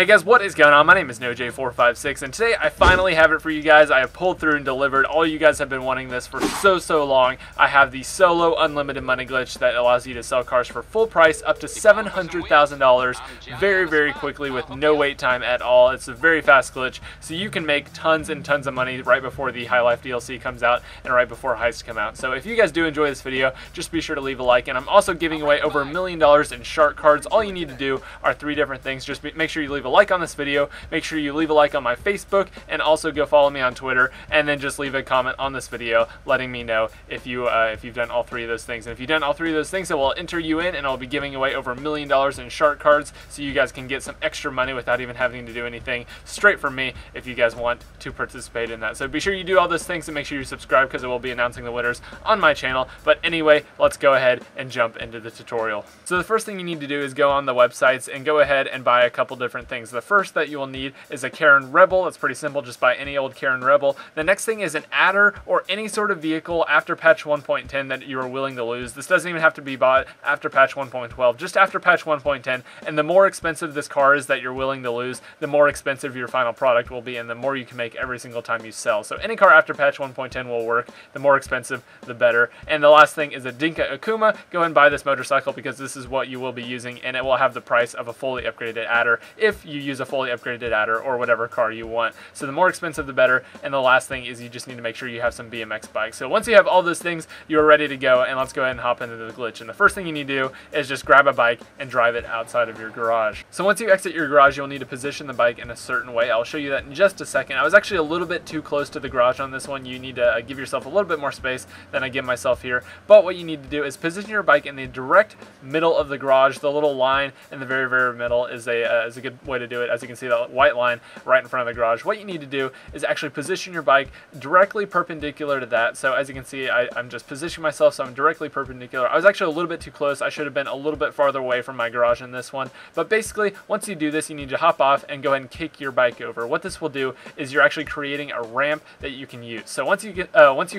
Hey guys, what is going on? My name is NoJ456, and today I finally have it for you guys. I have pulled through and delivered. All you guys have been wanting this for so long. I have the Solo Unlimited Money Glitch that allows you to sell cars for full price up to $700,000 very quickly with no wait time at all. It's a very fast glitch, so you can make tons and tons of money right before the High Life DLC comes out and right before Heists come out. So if you guys do enjoy this video, just be sure to leave a like, and I'm also giving away over $1 million in shark cards. All you need to do are 3 different things. Just make sure you leave a like on this video, make sure you leave a like on my Facebook, and also go follow me on Twitter, and then just leave a comment on this video letting me know if you've done all 3 of those things. And if you've done all 3 of those things, I will enter you in, and I'll be giving away over $1 million in shark cards, so you guys can get some extra money without even having to do anything straight from me if you guys want to participate in that. So be sure you do all those things, and make sure you subscribe because I will be announcing the winners on my channel. But anyway, let's go ahead and jump into the tutorial. So the first thing you need to do is go on the websites and go ahead and buy a couple different things. The first that you will need is a Karin Rebel. That's pretty simple, just buy any old Karin Rebel. The next thing is an adder or any sort of vehicle after patch 1.10 that you are willing to lose. This doesn't even have to be bought after patch 1.12, just after patch 1.10. And the more expensive this car is that you're willing to lose, the more expensive your final product will be, and the more you can make every single time you sell. So any car after patch 1.10 will work. The more expensive, the better. And the last thing is a Dinka Akuma. Go ahead and buy this motorcycle because this is what you will be using, and it will have the price of a fully upgraded adder if you use a fully upgraded adder or whatever car you want. So the more expensive, the better. And the last thing is you just need to make sure you have some BMX bikes. So once you have all those things, you are ready to go, and let's go ahead and hop into the glitch. And the first thing you need to do is just grab a bike and drive it outside of your garage. So once you exit your garage, you'll need to position the bike in a certain way. I'll show you that in just a second. I was actually a little bit too close to the garage on this one. You need to give yourself a little bit more space than I give myself here. But what you need to do is position your bike in the direct middle of the garage. The little line in the very middle is a good way to do it. As you can see, the white line right in front of the garage. What you need to do is actually position your bike directly perpendicular to that. So as you can see, I'm just positioning myself so I'm directly perpendicular. I was actually a little bit too close. I should have been a little bit farther away from my garage in this one. But basically, once you do this, you need to hop off and go ahead and kick your bike over. What this will do is you're actually creating a ramp that you can use. So once you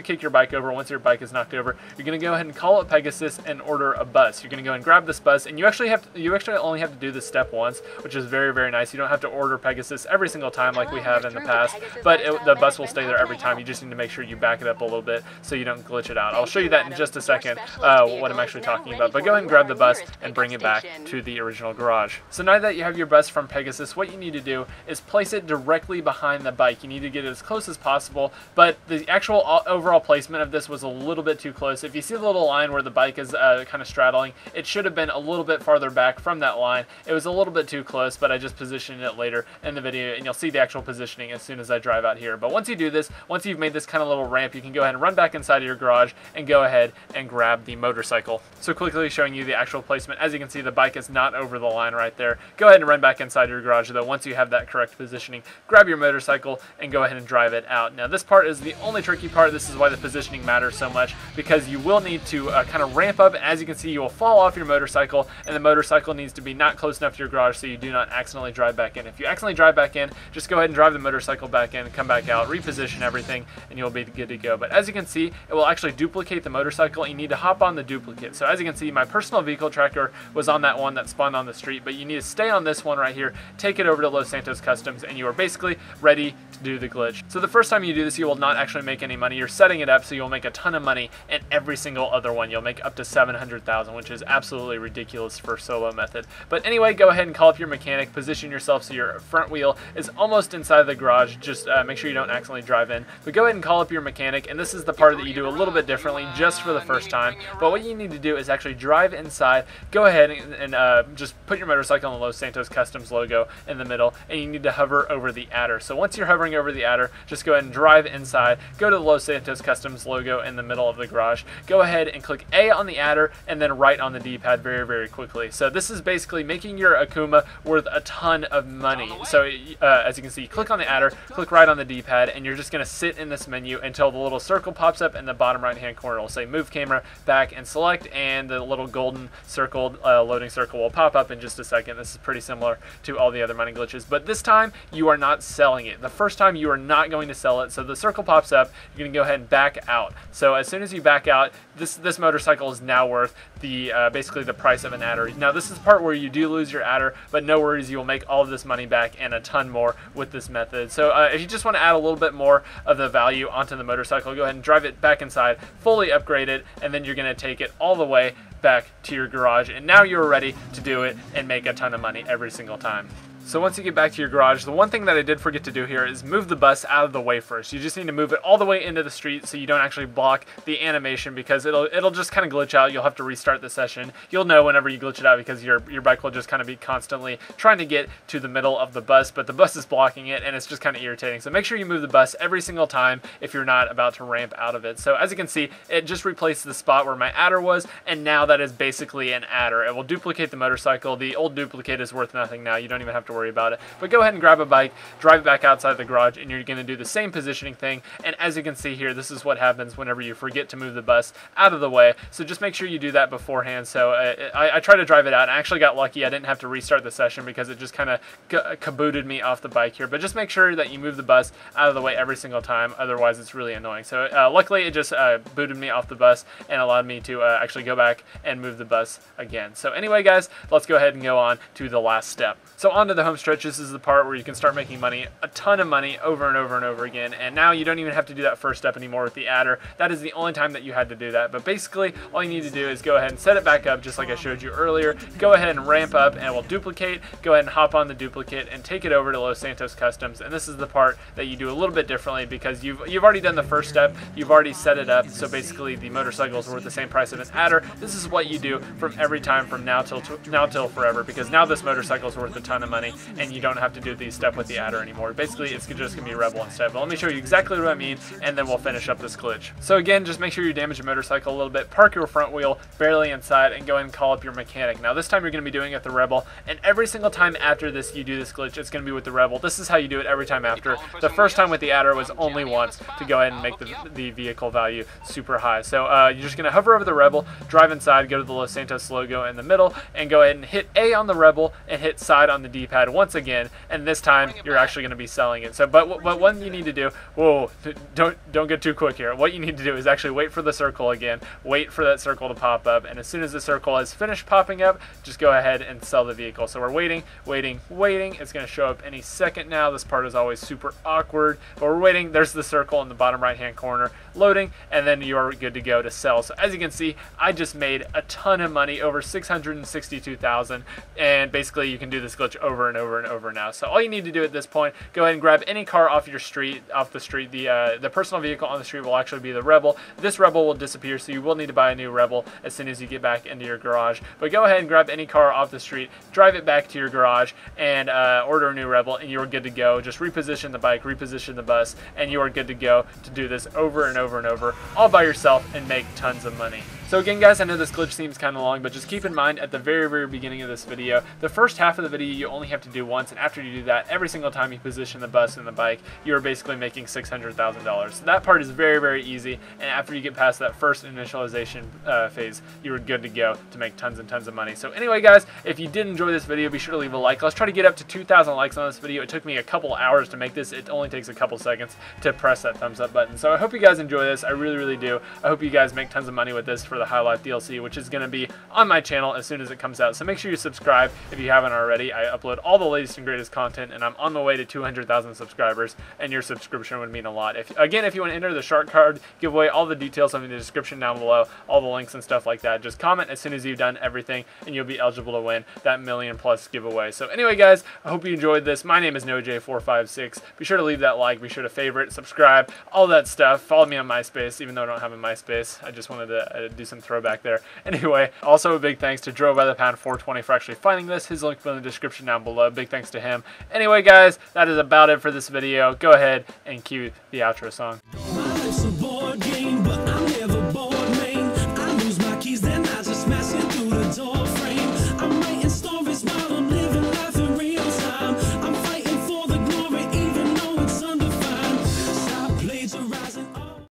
kick your bike over, once your bike is knocked over, you're going to go ahead and call up Pegasus and order a bus. You're going to go and grab this bus, and you actually only have to do this step once, which is very nice. You don't have to order Pegasus every single time like we have in the past, but the bus will stay there every time. You just need to make sure you back it up a little bit so you don't glitch it out. I'll show you that in just a second, what I'm actually talking about. But go ahead and grab the bus and bring it back to the original garage. So now that you have your bus from Pegasus, what you need to do is place it directly behind the bike. You need to get it as close as possible, but the actual overall placement of this was a little bit too close. If you see the little line where the bike is kind of straddling, it should have been a little bit farther back from that line. It was a little bit too close, but I just positioned it later in the video, and you'll see the actual positioning as soon as I drive out here. But once you do this, once you've made this kind of little ramp, you can go ahead and run back inside of your garage and go ahead and grab the motorcycle. So quickly showing you the actual placement. As you can see, the bike is not over the line right there. Go ahead and run back inside your garage, though. Once you have that correct positioning, grab your motorcycle and go ahead and drive it out. Now this part is the only tricky part. This is why the positioning matters so much, because you will need to kind of ramp up. As you can see, you will fall off your motorcycle, and the motorcycle needs to be not close enough to your garage so you do not accidentally drive back in. If you accidentally drive back in, just go ahead and drive the motorcycle back in, come back out, reposition everything, and you'll be good to go. But as you can see, it will actually duplicate the motorcycle. You need to hop on the duplicate. So as you can see, my personal vehicle tracker was on that one that spawned on the street, but you need to stay on this one right here, take it over to Los Santos Customs, and you are basically ready to do the glitch. So the first time you do this, you will not actually make any money. You're setting it up so you'll make a ton of money, and every single other one you'll make up to $700,000, which is absolutely ridiculous for solo method. But anyway, go ahead and call up your mechanic, position yourself so your front wheel is almost inside the garage. Just make sure you don't accidentally drive in. But go ahead and call up your mechanic, and this is the part that you do a little bit differently just for the first time. But what you need to do is actually drive inside, go ahead and just put your motorcycle on the Los Santos Customs logo in the middle, and you need to hover over the adder. So once you're hovering over the adder, just go ahead and drive inside, go to the Los Santos Customs logo in the middle of the garage, go ahead and click A on the adder, and then right on the D-pad very quickly. So this is basically making your Akuma worth a ton of money. So as you can see, click on the adder, click right on the D-pad, and you're just going to sit in this menu until the little circle pops up in the bottom right hand corner. It'll say move camera back and select, and the little golden circled loading circle will pop up in just a second. This is pretty similar to all the other money glitches, but this time you are not selling it. The first time you are not going to sell it. So the circle pops up, you're going to go ahead and back out. So as soon as you back out, this motorcycle is now worth the basically the price of an adder. Now this is the part where you do lose your adder, but no worries, you will make all of this money back and a ton more with this method. So if you just want to add a little bit more of the value onto the motorcycle, go ahead and drive it back inside, fully upgrade it, and then you're going to take it all the way back to your garage, and now you're ready to do it and make a ton of money every single time. So once you get back to your garage, the one thing that I did forget to do here is move the bus out of the way first. You just need to move it all the way into the street so you don't actually block the animation, because it'll just kind of glitch out. You'll have to restart the session. You'll know whenever you glitch it out because your bike will just kind of be constantly trying to get to the middle of the bus, but the bus is blocking it and it's just kind of irritating. So make sure you move the bus every single time if you're not about to ramp out of it. So as you can see, it just replaced the spot where my adder was, and now that is basically an adder. It will duplicate the motorcycle. The old duplicate is worth nothing now. You don't even have to worry about it. But go ahead and grab a bike, drive it back outside the garage, and you're going to do the same positioning thing. And as you can see here, this is what happens whenever you forget to move the bus out of the way. So just make sure you do that beforehand. So I tried to drive it out. I actually got lucky. I didn't have to restart the session because it just kind of kabooted me off the bike here. But just make sure that you move the bus out of the way every single time. Otherwise, it's really annoying. So luckily, it just booted me off the bus and allowed me to actually go back and move the bus again. So anyway, guys, let's go ahead and go on to the last step. So on to the home stretch. This is the part where you can start making money, a ton of money, over and over and over again. And now you don't even have to do that first step anymore with the adder. That is the only time that you had to do that. But basically, all you need to do is go ahead and set it back up just like I showed you earlier. Go ahead and ramp up and it will duplicate. Go ahead and hop on the duplicate and take it over to Los Santos Customs. And this is the part that you do a little bit differently because you've already done the first step. You've already set it up. So basically, the motorcycle is worth the same price of an adder. This is what you do from every time from now till forever, because now this motorcycle is worth a ton of money and you don't have to do these step with the adder anymore. Basically, it's just gonna be Rebel instead. But let me show you exactly what I mean, and then we'll finish up this glitch. So again, just make sure you damage your motorcycle a little bit, park your front wheel barely inside, and go ahead and call up your mechanic. Now this time you're gonna be doing it with the Rebel, and every single time after this you do this glitch, it's gonna be with the Rebel. This is how you do it every time after. The first time with the adder was only once to go ahead and make the vehicle value super high. So you're just gonna hover over the Rebel, drive inside, go to the Los Santos logo in the middle, and go ahead and hit A on the Rebel and hit side on the D-pad once again, and this time you're actually going to be selling it. So but what you need to do, whoa, don't get too quick here. What you need to do is actually wait for the circle again, wait for that circle to pop up, and as soon as the circle has finished popping up, just go ahead and sell the vehicle. So we're waiting. It's going to show up any second now. This part is always super awkward, but we're waiting. There's the circle in the bottom right hand corner loading, and then you're good to go to sell. So as you can see, I just made a ton of money, over 662,000, and basically you can do this glitch over and over and over now. So all you need to do at this point, go ahead and grab any car off the street. The personal vehicle on the street will actually be the Rebel. This Rebel will disappear, so you will need to buy a new Rebel as soon as you get back into your garage. But go ahead and grab any car off the street, drive it back to your garage, and order a new Rebel, and you're good to go. Just reposition the bike, reposition the bus, and you are good to go to do this over and over and over, all by yourself, and make tons of money. So again, guys, I know this glitch seems kind of long, but just keep in mind at the very beginning of this video, the first half of the video you only have to do once, and after you do that, every single time you position the bus and the bike, you are basically making $600,000. So that part is very easy, and after you get past that first initialization phase, you're good to go to make tons and tons of money. So anyway, guys, if you did enjoy this video, be sure to leave a like. Let's try to get up to 2,000 likes on this video. It took me a couple hours to make this. It only takes a couple seconds to press that thumbs up button. So I hope you guys enjoy this. I really do. I hope you guys make tons of money with this for the High Life DLC, which is going to be on my channel as soon as it comes out. So make sure you subscribe if you haven't already. I upload all the latest and greatest content, and I'm on the way to 200,000 subscribers, and your subscription would mean a lot. If you want to enter the shark card giveaway, all the details are in the description down below, all the links and stuff like that. Just comment as soon as you've done everything, and you'll be eligible to win that $1 million+ giveaway. So anyway, guys, I hope you enjoyed this. My name is NoJ456. Be sure to leave that like, be sure to favorite, subscribe, all that stuff. Follow me on MySpace, even though I don't have a MySpace. I just wanted to do some throwback there. Anyway, also a big thanks to Drove by the Pound 420 for actually finding this. His link will be in the description down below. Big thanks to him. Anyway, guys, that is about it for this video. Go ahead and cue the outro song.